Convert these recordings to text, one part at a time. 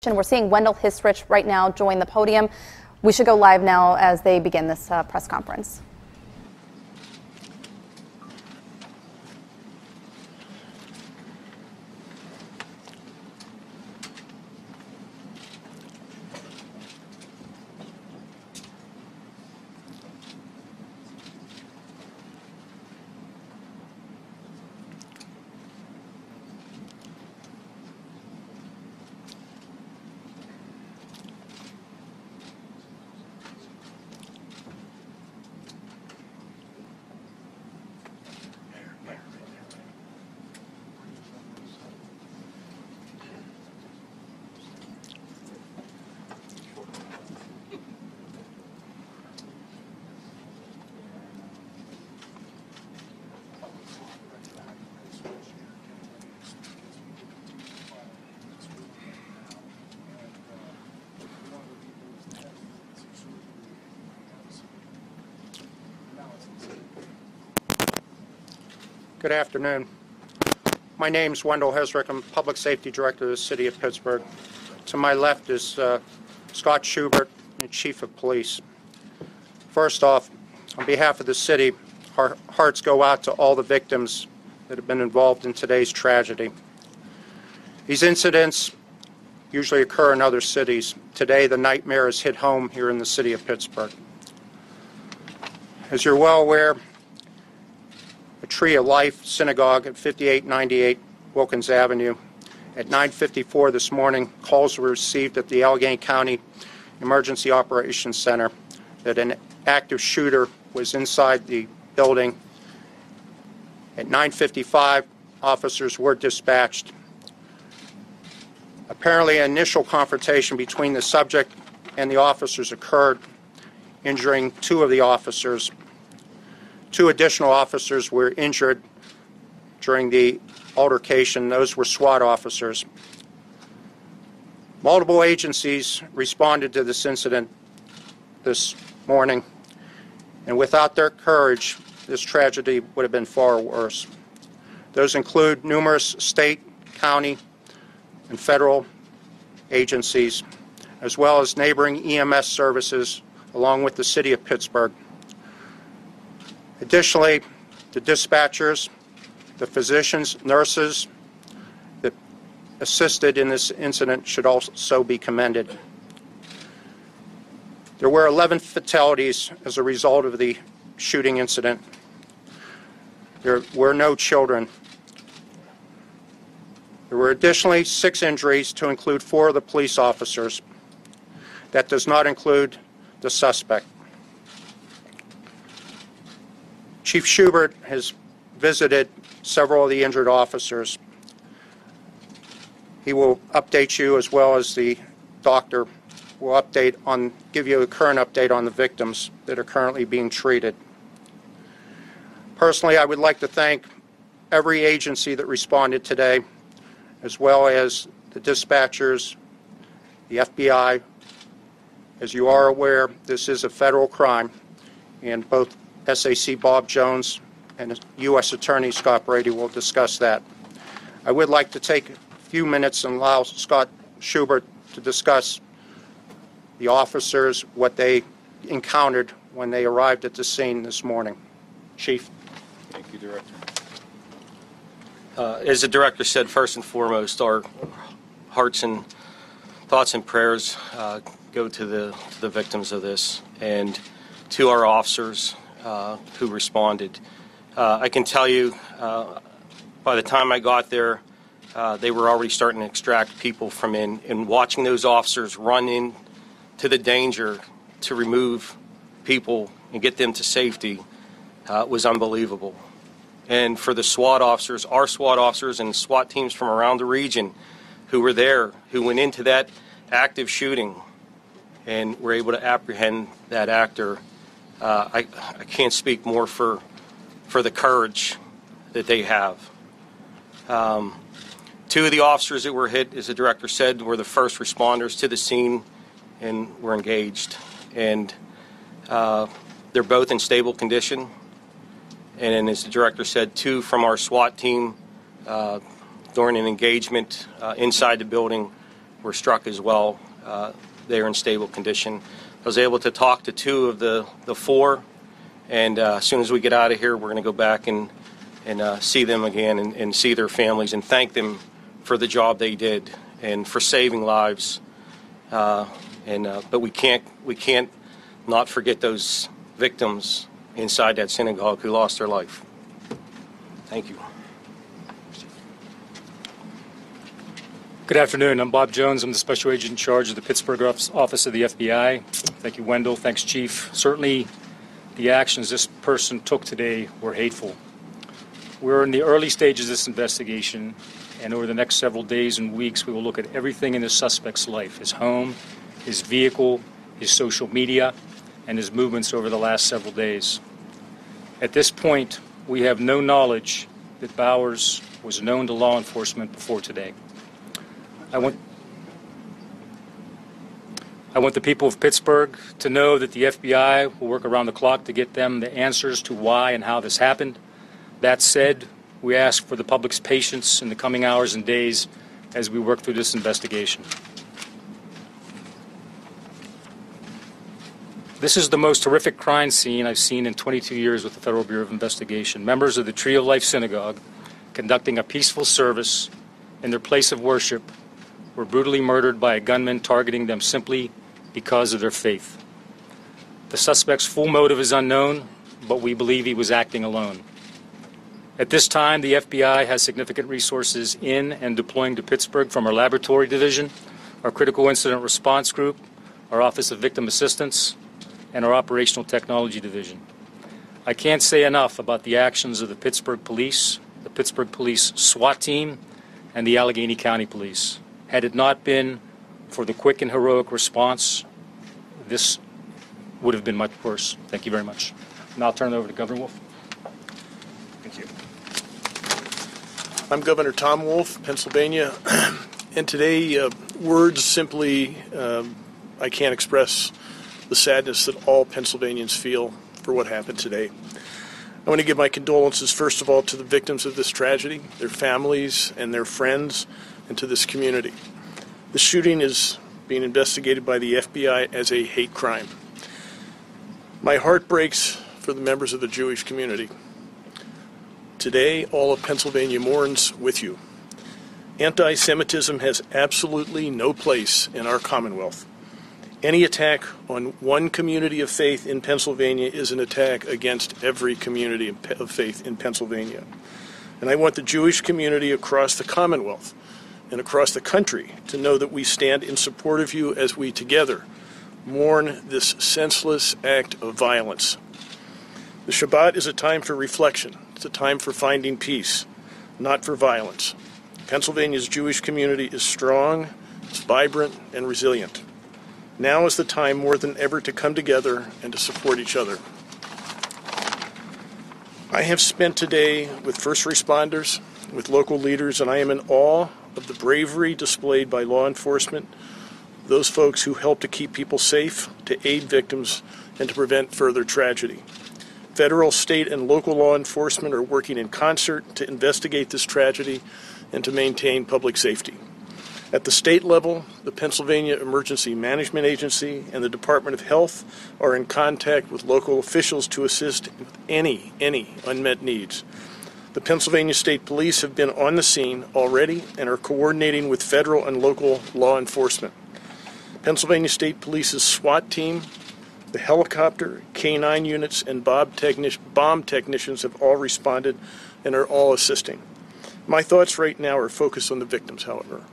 question. We're seeing Wendell Hisrich right now join the podium. We should go live now as they begin this press conference. Good afternoon. My name is Wendell Hisrich. I'm Public Safety Director of the City of Pittsburgh. To my left is Scott Schubert, the Chief of Police. First off, on behalf of the city, our hearts go out to all the victims that have been involved in today's tragedy. These incidents usually occur in other cities. Today, the nightmare has hit home here in the City of Pittsburgh. As you're well aware, the Tree of Life Synagogue at 5898 Wilkins Avenue. At 9:54 this morning, calls were received at the Allegheny County Emergency Operations Center that an active shooter was inside the building. At 9:55, officers were dispatched. Apparently, an initial confrontation between the subject and the officers occurred, injuring two of the officers. Two additional officers were injured during the altercation. Those were SWAT officers. Multiple agencies responded to this incident this morning, and without their courage, this tragedy would have been far worse. Those include numerous state, county, and federal agencies, as well as neighboring EMS services, along with the City of Pittsburgh. Additionally, the dispatchers, the physicians, nurses that assisted in this incident should also be commended. There were 11 fatalities as a result of the shooting incident. There were no children. There were additionally 6 injuries, to include 4 of the police officers. That does not include the suspect. Chief Schubert has visited several of the injured officers. He will update you, as well as the doctor will give you a current update on the victims that are currently being treated. Personally, I would like to thank every agency that responded today, as well as the dispatchers, the FBI. As you are aware, this is a federal crime, and both SAC Bob Jones and U.S. Attorney Scott Brady will discuss that. I would like to take a few minutes and allow Scott Schubert to discuss the officers, what they encountered when they arrived at the scene this morning. Chief. Thank you, Director. As the Director said, first and foremost, our hearts and thoughts and prayers go to the victims of this, and to our officers who responded. I can tell you, by the time I got there, they were already starting to extract people from in, and watching those officers run in to the danger to remove people and get them to safety was unbelievable. And for the SWAT officers, our SWAT officers and SWAT teams from around the region who were there, who went into that active shooting and were able to apprehend that actor, I can't speak more for the courage that they have. 2 of the officers that were hit, as the Director said, were the first responders to the scene and were engaged. And they're both in stable condition. And as the Director said, 2 from our SWAT team during an engagement inside the building were struck as well. They are in stable condition. I was able to talk to 2 of the 4, and as soon as we get out of here, we're going to go back and see them again and see their families and thank them for the job they did and for saving lives. But we can't not forget those victims inside that synagogue who lost their life. Thank you. Good afternoon. I'm Bob Jones. I'm the Special Agent in charge of the Pittsburgh office of the FBI. Thank you, Wendell. Thanks, Chief. Certainly, the actions this person took today were hateful. We're in the early stages of this investigation, and over the next several days and weeks, we will look at everything in the suspect's life, his home, his vehicle, his social media, and his movements over the last several days. At this point, we have no knowledge that Bowers was known to law enforcement before today. I want the people of Pittsburgh to know that the FBI will work around the clock to get them the answers to why and how this happened. That said, we ask for the public's patience in the coming hours and days as we work through this investigation. This is the most horrific crime scene I've seen in 22 years with the Federal Bureau of Investigation. Members of the Tree of Life Synagogue, conducting a peaceful service in their place of worship, were brutally murdered by a gunman targeting them simply because of their faith. The suspect's full motive is unknown, but we believe he was acting alone. At this time, the FBI has significant resources in and deploying to Pittsburgh from our laboratory division, our critical incident response group, our Office of Victim Assistance, and our operational technology division. I can't say enough about the actions of the Pittsburgh Police SWAT team, and the Allegheny County Police. Had it not been for the quick and heroic response, this would have been much worse. Thank you very much. Now I'll turn it over to Governor Wolf. Thank you. I'm Governor Tom Wolf, Pennsylvania, and today words simply, I can't express the sadness that all Pennsylvanians feel for what happened today. I want to give my condolences, first of all, to the victims of this tragedy, their families and their friends, and to this community. The shooting is being investigated by the FBI as a hate crime. My heart breaks for the members of the Jewish community. Today, all of Pennsylvania mourns with you. Anti-Semitism has absolutely no place in our Commonwealth. Any attack on one community of faith in Pennsylvania is an attack against every community of faith in Pennsylvania. And I want the Jewish community across the Commonwealth and across the country to know that we stand in support of you as we together mourn this senseless act of violence. The Shabbat is a time for reflection. It's a time for finding peace, not for violence. Pennsylvania's Jewish community is strong, it's vibrant, and resilient. Now is the time more than ever to come together and to support each other. I have spent today with first responders, with local leaders, and I am in awe of the bravery displayed by law enforcement, those folks who help to keep people safe, to aid victims, and to prevent further tragedy. Federal, state, and local law enforcement are working in concert to investigate this tragedy and to maintain public safety. At the state level, the Pennsylvania Emergency Management Agency and the Department of Health are in contact with local officials to assist with any unmet needs. The Pennsylvania State Police have been on the scene already and are coordinating with federal and local law enforcement. Pennsylvania State Police's SWAT team, the helicopter, K-9 units, and bomb technicians have all responded and are all assisting. My thoughts right now are focused on the victims, however,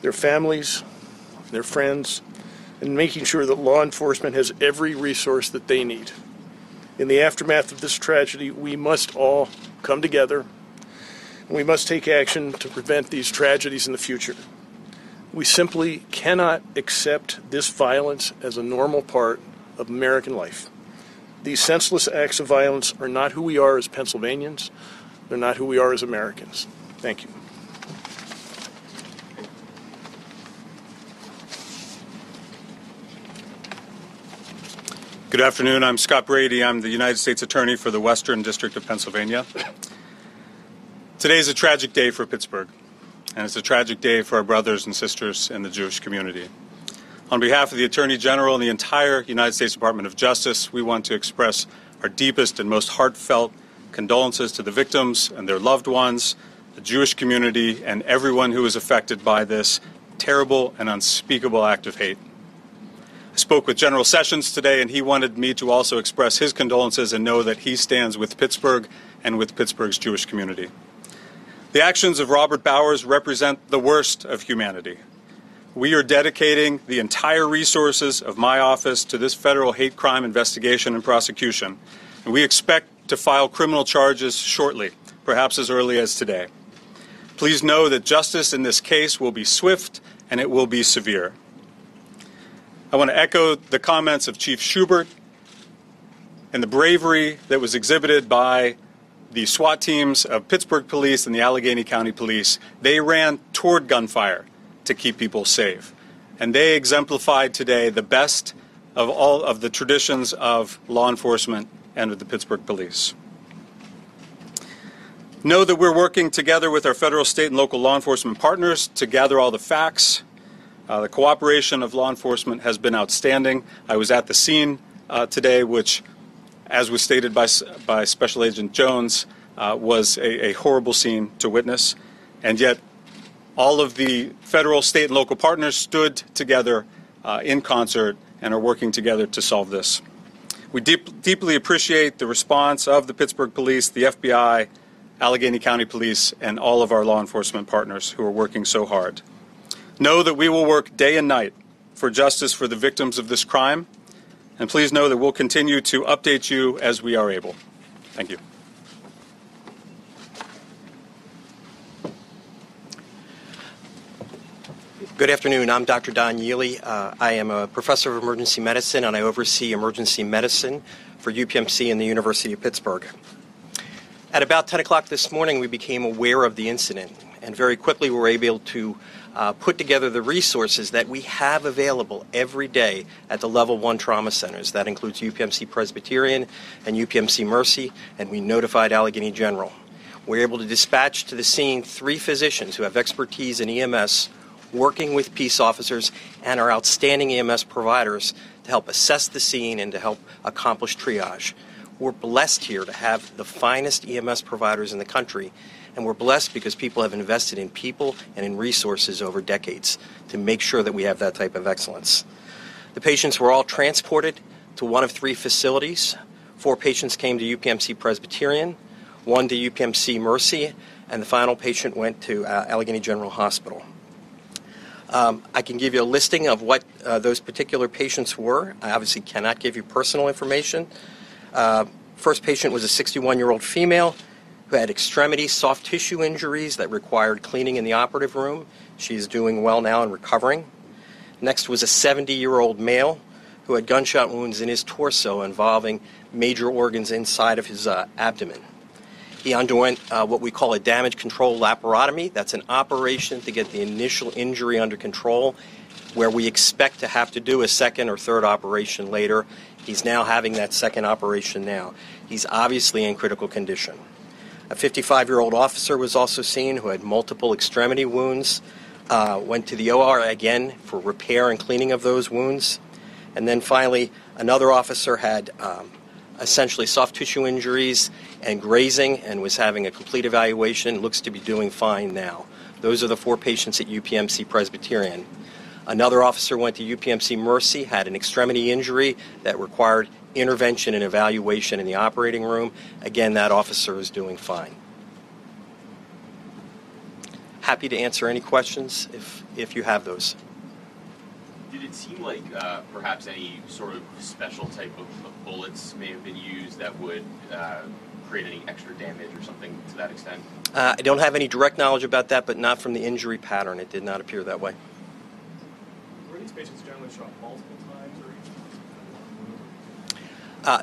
their families, their friends, and making sure that law enforcement has every resource that they need. In the aftermath of this tragedy, we must all come together, and we must take action to prevent these tragedies in the future. We simply cannot accept this violence as a normal part of American life. These senseless acts of violence are not who we are as Pennsylvanians. They're not who we are as Americans. Thank you. Good afternoon. I'm Scott Brady. I'm the United States Attorney for the Western District of Pennsylvania. Today is a tragic day for Pittsburgh. and it's a tragic day for our brothers and sisters in the Jewish community. On behalf of the Attorney General and the entire United States Department of Justice, we want to express our deepest and most heartfelt condolences to the victims and their loved ones, the Jewish community, and everyone who was affected by this terrible and unspeakable act of hate. I spoke with General Sessions today, and he wanted me to also express his condolences and know that he stands with Pittsburgh and with Pittsburgh's Jewish community. The actions of Robert Bowers represent the worst of humanity. We are dedicating the entire resources of my office to this federal hate crime investigation and prosecution, and we expect to file criminal charges shortly, perhaps as early as today. Please know that justice in this case will be swift and it will be severe. I want to echo the comments of Chief Schubert and the bravery that was exhibited by the SWAT teams of Pittsburgh Police and the Allegheny County Police. They ran toward gunfire to keep people safe. And they exemplified today the best of all of the traditions of law enforcement and of the Pittsburgh Police. Know that we're working together with our federal, state, and local law enforcement partners to gather all the facts. The cooperation of law enforcement has been outstanding. I was at the scene today, which, as was stated by Special Agent Jones, was a horrible scene to witness. And yet, all of the federal, state, and local partners stood together in concert and are working together to solve this. We deeply appreciate the response of the Pittsburgh Police, the FBI, Allegheny County Police, and all of our law enforcement partners who are working so hard. Know that we will work day and night for justice for the victims of this crime, and please know that we'll continue to update you as we are able. Thank you. Good afternoon. I'm Dr. Don Yealy. I am a professor of emergency medicine, and I oversee emergency medicine for UPMC and the University of Pittsburgh. At about 10 o'clock this morning, we became aware of the incident, and very quickly we were able to put together the resources that we have available every day at the Level 1 trauma centers. That includes UPMC Presbyterian and UPMC Mercy, and we notified Allegheny General. We were able to dispatch to the scene 3 physicians who have expertise in EMS, working with peace officers and our outstanding EMS providers to help assess the scene and to help accomplish triage. We're blessed here to have the finest EMS providers in the country, and we're blessed because people have invested in people and in resources over decades to make sure that we have that type of excellence. The patients were all transported to one of 3 facilities. 4 patients came to UPMC Presbyterian, 1 to UPMC Mercy, and the final patient went to Allegheny General Hospital. I can give you a listing of what those particular patients were. I obviously cannot give you personal information. First patient was a 61-year-old female who had extremity soft tissue injuries that required cleaning in the operative room. She's doing well now and recovering. Next was a 70-year-old male who had gunshot wounds in his torso involving major organs inside of his abdomen. He underwent what we call a damage control laparotomy. That's an operation to get the initial injury under control, where we expect to have to do a second or third operation later. He's now having that second operation now. He's obviously in critical condition. A 55-year-old officer was also seen who had multiple extremity wounds, went to the OR again for repair and cleaning of those wounds. And then finally, another officer had essentially soft tissue injuries and grazing and was having a complete evaluation, looks to be doing fine now. Those are the 4 patients at UPMC Presbyterian. Another officer went to UPMC Mercy, had an extremity injury that required intervention and evaluation in the operating room. Again, that officer is doing fine. Happy to answer any questions if you have those. Did it seem like perhaps any sort of special type of bullets may have been used that would create any extra damage or something to that extent? I don't have any direct knowledge about that, but not from the injury pattern. It did not appear that way. Were these patients generally shot multiple times or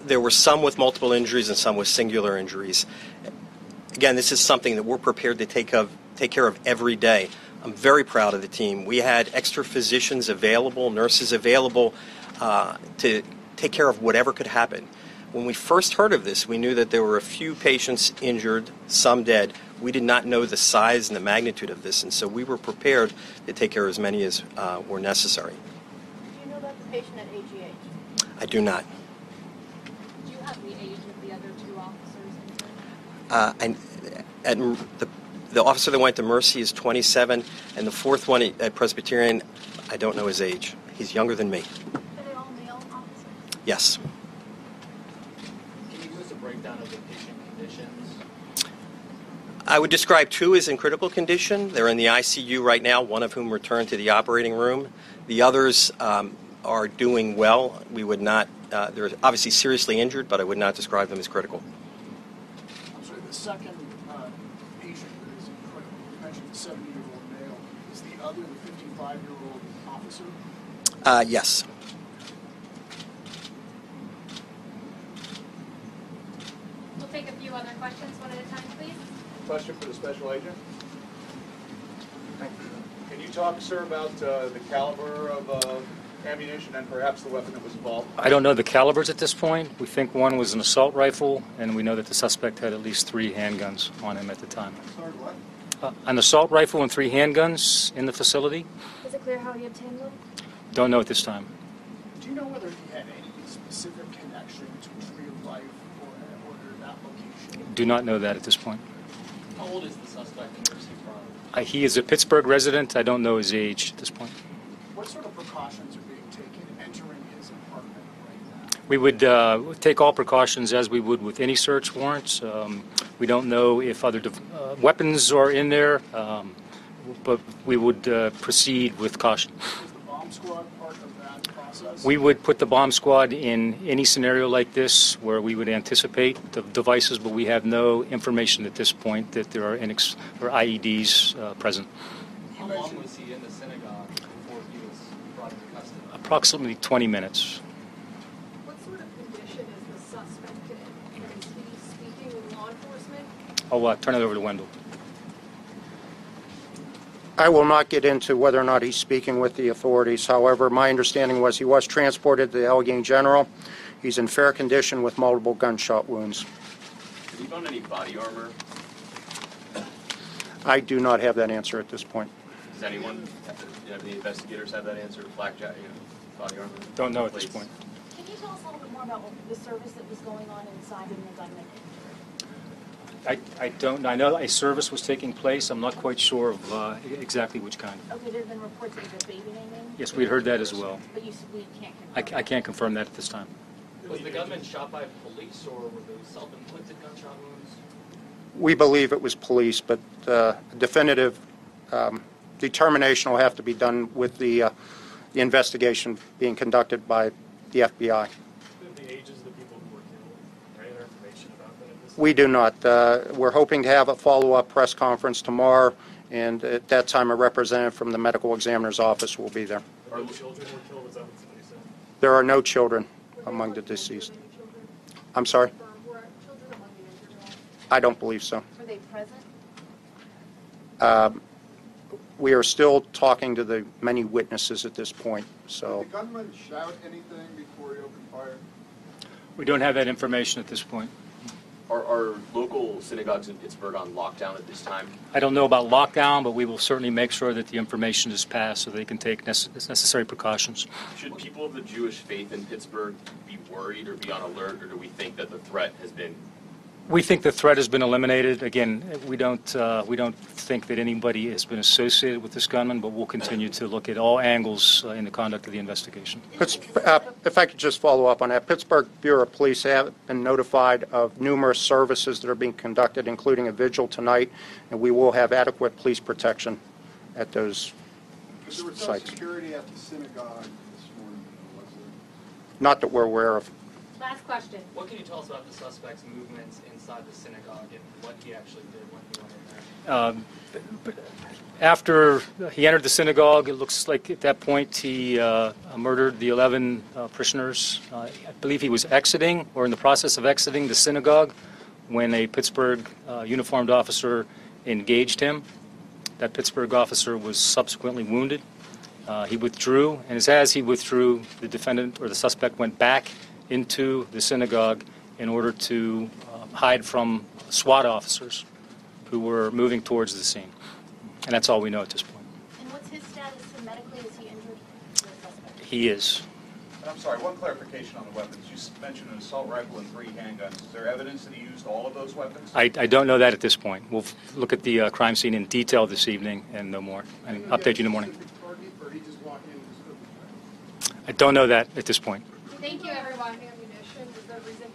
There were some with multiple injuries and some with singular injuries. Again, this is something that we're prepared to take care of every day. I'm very proud of the team. We had extra physicians available, nurses available to take care of whatever could happen. When we first heard of this, we knew that there were a few patients injured, some dead. we did not know the size and the magnitude of this, and so we were prepared to take care of as many as were necessary. Do you know about the patient at AGH? I do not. Do you have the age of the other two officers? The officer that went to Mercy is 27, and the fourth one at Presbyterian, I don't know his age. He's younger than me. Are they all male officers? Yes. Can you give us a breakdown of the patient conditions? I would describe two as in critical condition. They're in the ICU right now, one of whom returned to the operating room. The others are doing well. We would not, they're obviously seriously injured, but I would not describe them as critical. I'm sorry, the second patient that is in critical, you mentioned the 70-year-old male. Is the other the 55-year-old officer? Yes. We'll take a few other questions one at a time, please. Question for the special agent. Can you talk, sir, about the caliber of ammunition and perhaps the weapon that was involved? I don't know the calibers at this point. We think one was an assault rifle, and we know that the suspect had at least 3 handguns on him at the time. Sorry, what? An assault rifle and 3 handguns in the facility? Is it clear how he obtained them? Don't know at this time. Do you know whether he had any specific connection to Tree of Life or that location? Do not know that at this point. How old is the suspect and where's he from? He is a Pittsburgh resident. I don't know his age at this point. What sort of precautions are being taken entering his apartment right now? We would take all precautions as we would with any search warrants. We don't know if other weapons are in there, but we would proceed with caution. Is the bomb squad part of that process? We would put the bomb squad in any scenario like this where we would anticipate the devices, but we have no information at this point that there are IEDs present. How long was he in the synagogue before he was brought into custody? Approximately 20 minutes. What sort of condition is the suspect in? Is he speaking with law enforcement? I'll turn it over to Wendell. I will not get into whether or not he's speaking with the authorities. However, my understanding was he was transported to the Allegheny General. He's in fair condition with multiple gunshot wounds. Have you found any body armor? I do not have that answer at this point. Does anyone, have the investigators have that answer? Flak jacket, body armor? Don't know at this point. Can you tell us a little bit more about the service that was going on inside and the gunman? I don't. I know a service was taking place. I'm not quite sure of exactly which kind. Okay, there have been reports of the baby naming? Yes, we heard that as well. But we can't confirm. I can't confirm that at this time. Was the gunman shot by police or were those self-inflicted gunshot wounds? We believe it was police, but definitive determination will have to be done with the investigation being conducted by the FBI. The ages of the people who were killed, any other information about that at this time? We do not. We're hoping to have a follow-up press conference tomorrow, and at that time a representative from the medical examiner's office will be there. Are the children were killed? Is that what somebody said? There are no children among the deceased. I'm sorry? Were children among the injured? I don't believe so. Were they present? We are still talking to the many witnesses at this point, so. Did the gunman shout anything before he opened fire? We don't have that information at this point. Are local synagogues in Pittsburgh on lockdown at this time? I don't know about lockdown, but we will certainly make sure that the information is passed so they can take necessary precautions. Should people of the Jewish faith in Pittsburgh be worried or be on alert, or do we think that the threat has been? We think the threat has been eliminated. Again, we don't think that anybody has been associated with this gunman, but we'll continue to look at all angles in the conduct of the investigation. If I could just follow up on that, Pittsburgh Bureau of Police have been notified of numerous services that are being conducted, including a vigil tonight, and we will have adequate police protection at those There was no sites. security at the synagogue this morning, was there? Not that we're aware of. Last question. What can you tell us about the suspect's movements inside the synagogue and what he actually did when he went in there? After he entered the synagogue, it looks like at that point he murdered the 11 parishioners. I believe he was exiting or in the process of exiting the synagogue when a Pittsburgh uniformed officer engaged him. That Pittsburgh officer was subsequently wounded. He withdrew, and as he withdrew, the defendant or the suspect went back into the synagogue in order to hide from SWAT officers. who were moving towards the scene. And that's all we know at this point. And what's his status medically? Is he injured? He is. And I'm sorry, one clarification on the weapons. You mentioned an assault rifle and 3 handguns. Is there evidence that he used all of those weapons? I don't know that at this point. We'll look at the crime scene in detail this evening and no more. And update you in the morning. I don't know that at this point. Thank you, everyone. Ammunition. Is there a reason